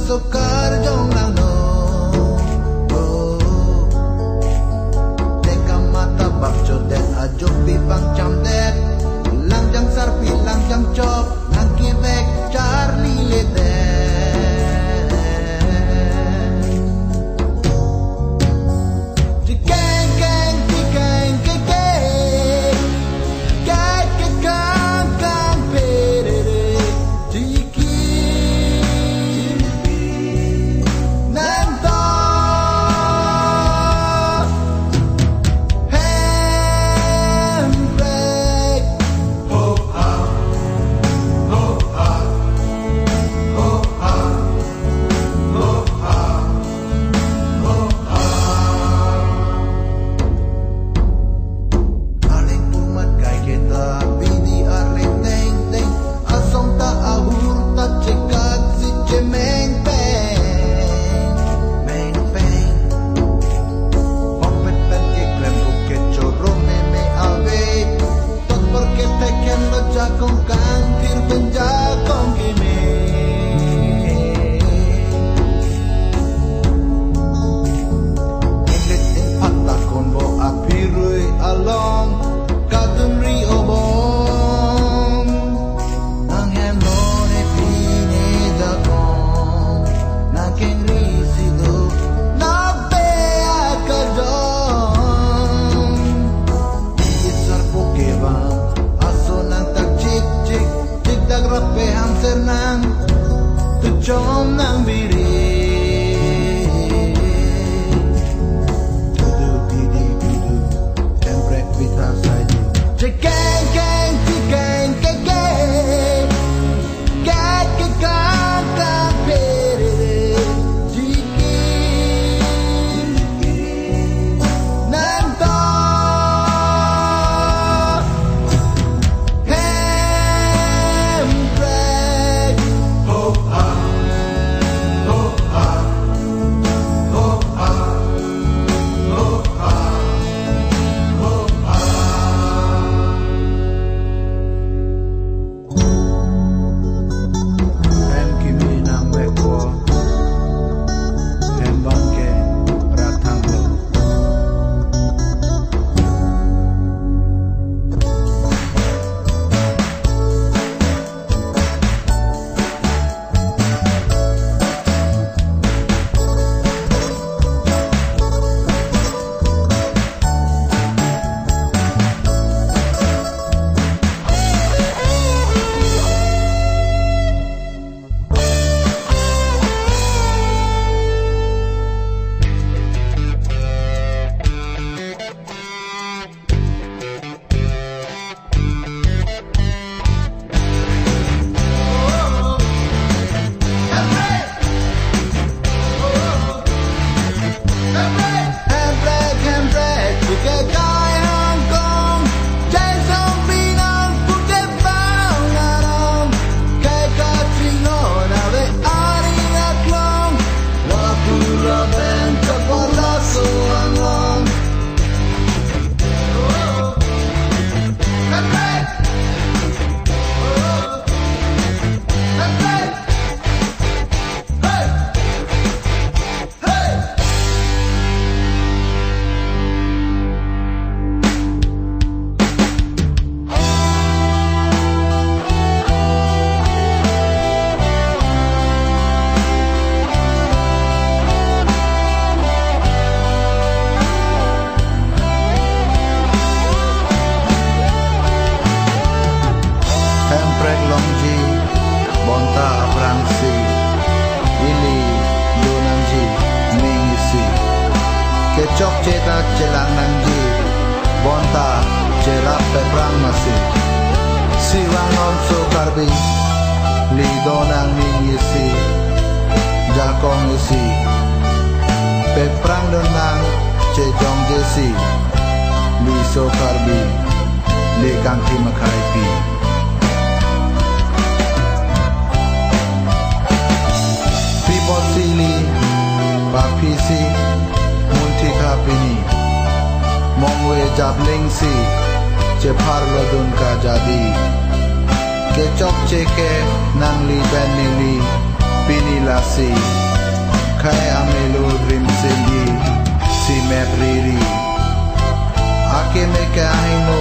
sukar jong lang no. Teka mata bak jodet ajuk pipang camdet. Lang jang sarpi lang jang chop nang kibek Charlie lede. Jom nang biri Dudu didi dudu Emprek vita saja Jekeng keng jekeng keng keng Kek ke kang kang pere Jiki Nanto Emprek Ho ha Kecok cetak celang nanji Bonta cerap peprang masih Siwang on sokarbi Lidonang mingisi Jakong isi Peprang donang cejong jesi Li sokarbi Li kangki makaipi People sili Papisi Multi kapini Mongwe jabling si Cepar lodun ka jadi Kecok ceke nang li ben nili Pinilasi Kai amelo dream sendi Si mepriri Ake meke ahino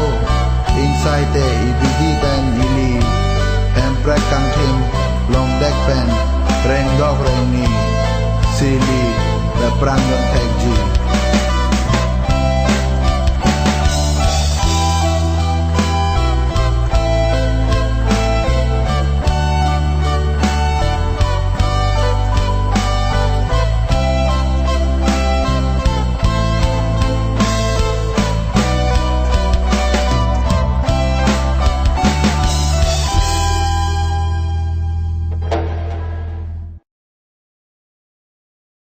Inside te ibidi pen ili Emprek kang tim Long dek pen Reng dok reng ni Sili The prang yon tek ji